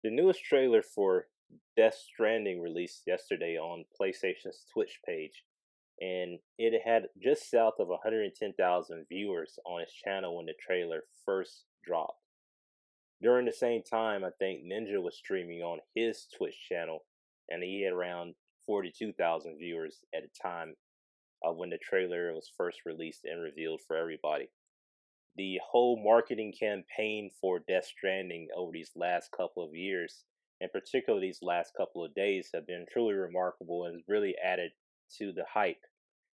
The newest trailer for Death Stranding released yesterday on PlayStation's Twitch page, and it had just south of 110,000 viewers on its channel when the trailer first dropped. During the same time, I think Ninja was streaming on his Twitch channel, and he had around 42,000 viewers at the time when the trailer was first released and revealed for everybody. The whole marketing campaign for Death Stranding over these last couple of years, and particularly these last couple of days, have been truly remarkable and has really added to the hype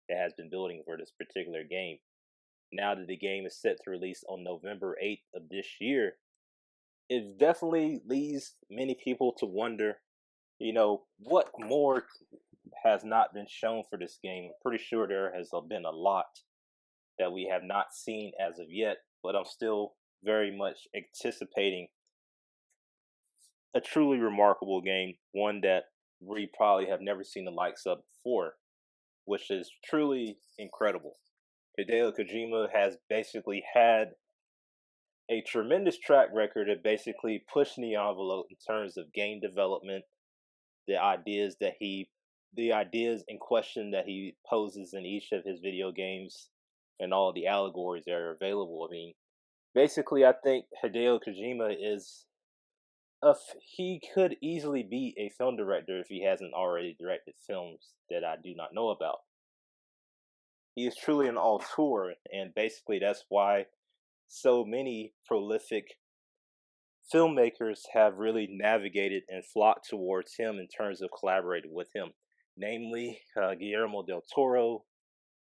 that has been building for this particular game. Now that the game is set to release on November 8th of this year, it definitely leads many people to wonder, what more has not been shown for this game. I'm pretty sure there has been a lot that we have not seen as of yet, but I'm still very much anticipating a truly remarkable game, one that we probably have never seen the likes of before, which is truly incredible. Hideo Kojima has basically had a tremendous track record of basically pushing the envelope in terms of game development, the ideas that he the ideas in question that he poses in each of his video games and all the allegories that are available. I mean, basically I think Hideo Kojima is he could easily be a film director if he hasn't already directed films that I do not know about. He is truly an auteur, and basically that's why so many prolific filmmakers have really navigated and flocked towards him in terms of collaborating with him, namely Guillermo del Toro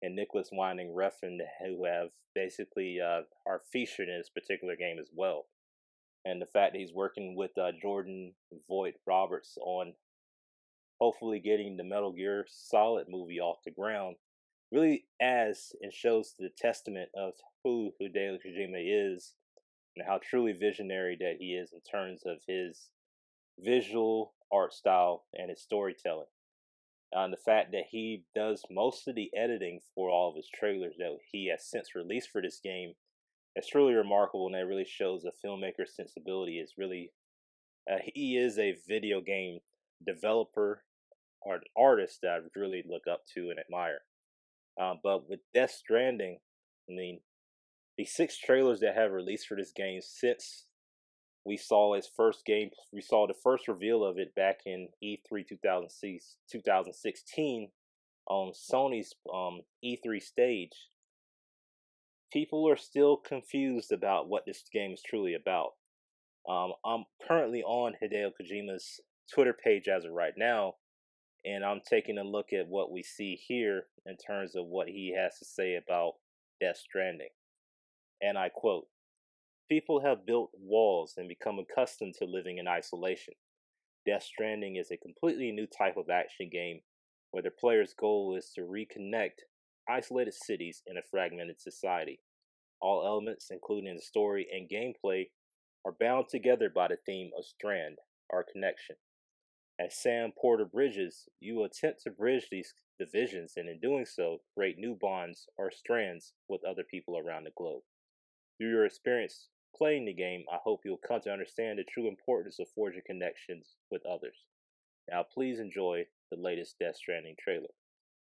and Nicholas Winding Refn, who have basically are featured in this particular game as well. And the fact that he's working with Jordan Voight Roberts on hopefully getting the Metal Gear Solid movie off the ground really adds and shows the testament of who Hideo Kojima is and how truly visionary that he is in terms of his visual art style and his storytelling. And the fact that he does most of the editing for all of his trailers that he has since released for this game is truly remarkable, and that really shows a filmmaker's sensibility. Is really he is a video game developer or an artist that I really look up to and admire. But with Death Stranding, I mean, the six trailers that have released for this game since we saw the first reveal of it back in E3 2016 on Sony's E3 stage. People are still confused about what this game is truly about. I'm currently on Hideo Kojima's Twitter page as of right now, and I'm taking a look at what we see here in terms of what he has to say about Death Stranding. And I quote, "People have built walls and become accustomed to living in isolation. Death Stranding is a completely new type of action game where the player's goal is to reconnect isolated cities in a fragmented society. All elements, including the story and gameplay, are bound together by the theme of strand, our connection. As Sam Porter bridges, you attempt to bridge these divisions and in doing so, create new bonds or strands with other people around the globe. Through your experience playing the game, I hope you'll come to understand the true importance of forging connections with others. Now, please enjoy the latest Death Stranding trailer.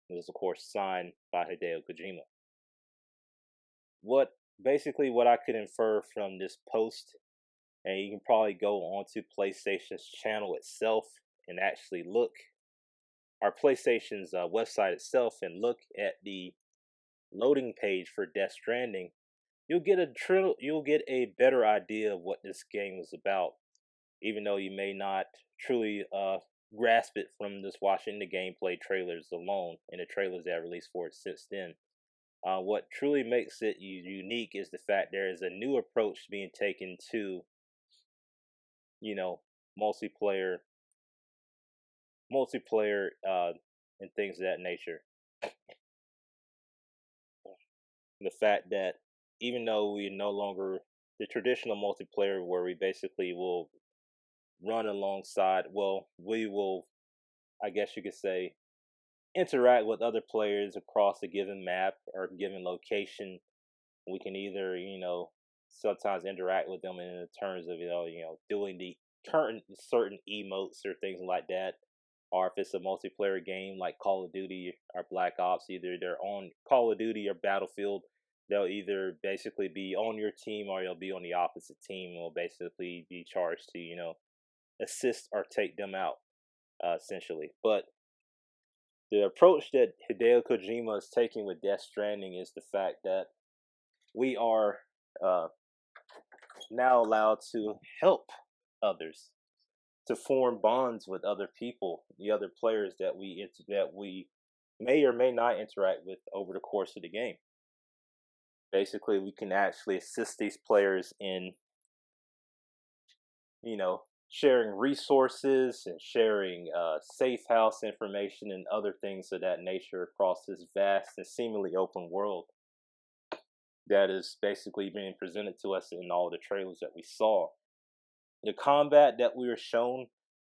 It was, of course, signed by Hideo Kojima. What I could infer from this post, and you can probably go onto PlayStation's channel itself and actually look, our PlayStation's website itself, and look at the loading page for Death Stranding. You'll get a better idea of what this game is about, even though you may not truly grasp it from just watching the gameplay trailers alone and the trailers that are released for it since then. What truly makes it unique is the fact there is a new approach being taken to, you know, multiplayer, and things of that nature. The fact that even though we no longer the traditional multiplayer where we basically will run alongside, well, we will, I guess you could say, interact with other players across a given map or a given location. We can either, sometimes interact with them in terms of, doing the current certain emotes or things like that, or if it's a multiplayer game like Call of Duty or Black Ops, either they're on Call of Duty or Battlefield, they'll either basically be on your team or you'll be on the opposite team and will basically be charged to, assist or take them out, essentially. But the approach that Hideo Kojima is taking with Death Stranding is the fact that we are uh, now allowed to help others, to form bonds with other people, the other players that we may or may not interact with over the course of the game. Basically, we can actually assist these players in, sharing resources and sharing safe house information and other things of that nature across this vast and seemingly open world that is basically being presented to us in all the trailers that we saw. The combat that we were shown,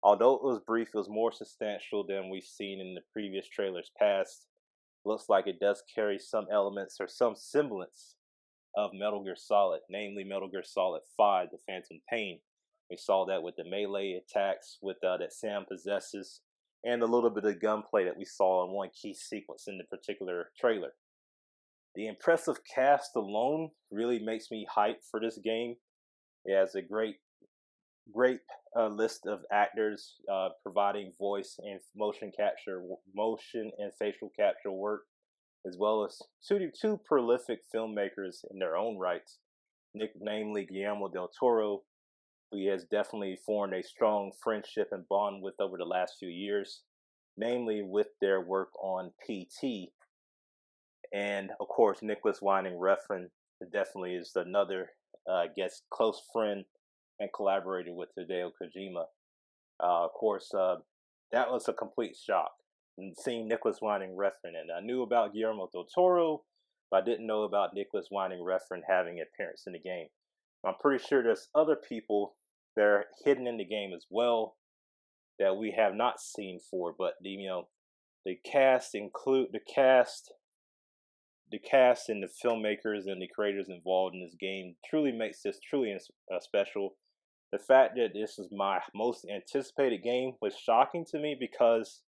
although it was brief, it was more substantial than we've seen in the previous trailers past. Looks like it does carry some elements or some semblance of Metal Gear Solid, namely Metal Gear Solid 5, The Phantom Pain. We saw that with the melee attacks with that Sam possesses, and a little bit of gunplay that we saw in one key sequence in the particular trailer. The impressive cast alone really makes me hyped for this game. It has a great list of actors providing voice and motion and facial capture work, as well as two prolific filmmakers in their own rights, namely Guillermo del Toro, who he has definitely formed a strong friendship and bond with over the last few years, namely with their work on PT. And of course, Nicholas Winding Refn definitely is another, close friend and collaborated with Hideo Kojima. Of course, that was a complete shock. And seeing Nicholas Winding Refn, and I knew about Guillermo del Toro, but I didn't know about Nicholas Winding Refn having an appearance in the game. I'm pretty sure there's other people that are hidden in the game as well that we have not seen for, but the cast and the filmmakers and the creators involved in this game truly makes this truly special. The fact that this is my most anticipated game was shocking to me because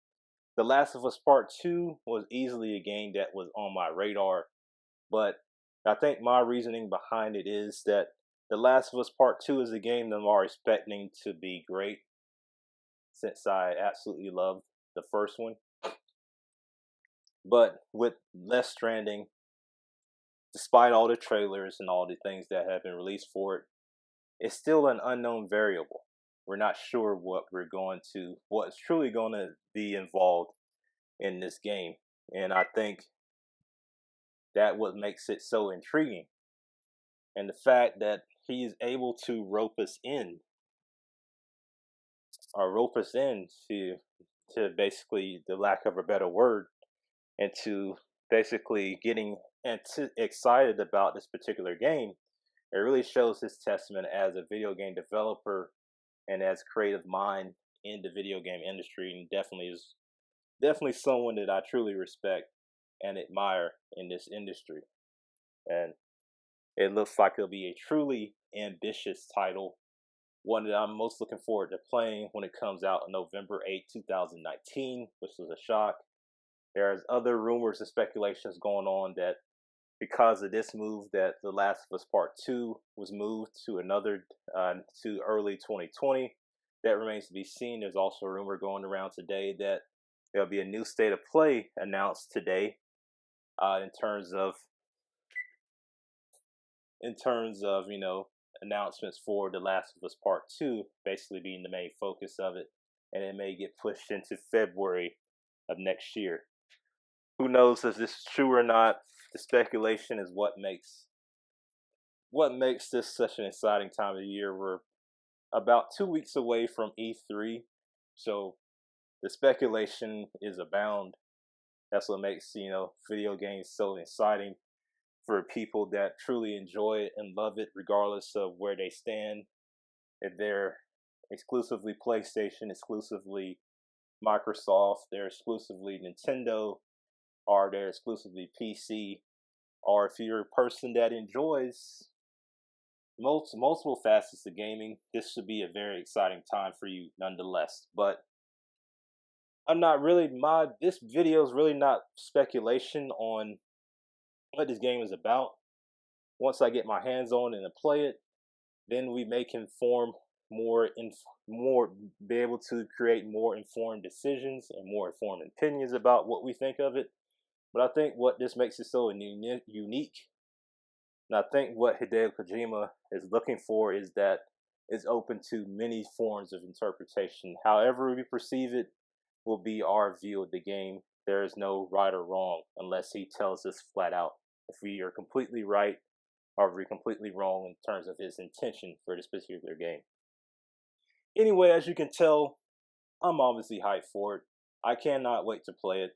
The Last of Us Part 2 was easily a game that was on my radar. But I think my reasoning behind it is that The Last of Us Part 2 is a game that I'm already expecting to be great, since I absolutely loved the first one. But with Death Stranding, despite all the trailers and all the things that have been released for it, it's still an unknown variable. We're not sure what's truly going to be involved in this game. And I think that what makes it so intriguing. And the fact that he is able to rope us in to basically, the lack of a better word, and to basically getting excited about this particular game. It really shows his testament as a video game developer and as creative mind in the video game industry, and definitely someone that I truly respect and admire in this industry. And it looks like it'll be a truly ambitious title, one that I'm most looking forward to playing when it comes out on November 8th, 2019, which was a shock. There's other rumors and speculations going on that because of this move, that The Last of Us Part 2 was moved to to early 2020. That remains to be seen. There's also a rumor going around today that there'll be a new state of play announced today, in terms of announcements for The Last of Us Part 2 basically being the main focus of it, and it may get pushed into February of next year. Who knows if this is true or not? The speculation is what makes this such an exciting time of the year. We're about 2 weeks away from E3, so the speculation is abound. That's what makes video games so exciting for people that truly enjoy it and love it, regardless of where they stand. If they're exclusively PlayStation, exclusively Microsoft, they're exclusively Nintendo, or they're exclusively PC, or if you're a person that enjoys multiple facets of gaming. This should be a very exciting time for you, nonetheless. But I'm not really this video is really not speculation on what this game is about. Once I get my hands on it and play it, then we may conform more be able to create more informed decisions and more informed opinions about what we think of it. But I think what this makes it so unique, and I think what Hideo Kojima is looking for is that it's open to many forms of interpretation. However we perceive it will be our view of the game. There is no right or wrong unless he tells us flat out if we are completely right or if we're completely wrong in terms of his intention for this particular game. Anyway, as you can tell, I'm obviously hyped for it. I cannot wait to play it.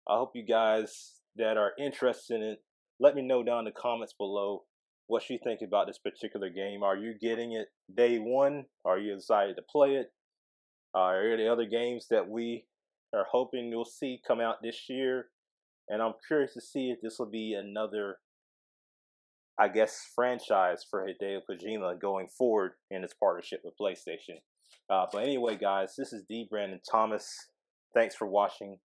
I hope you guys that are interested in it, let me know down in the comments below what you think about this particular game. Are you getting it day one? Are you excited to play it? Are there other games that we are hoping you'll see come out this year? And I'm curious to see if this will be another, I guess, franchise for Hideo Kojima going forward in his partnership with PlayStation. But anyway, guys, this is D. Brandon Thomas. Thanks for watching.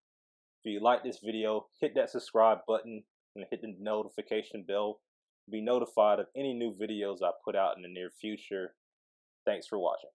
If you like this video, hit that subscribe button and hit the notification bell to be notified of any new videos I put out in the near future. Thanks for watching.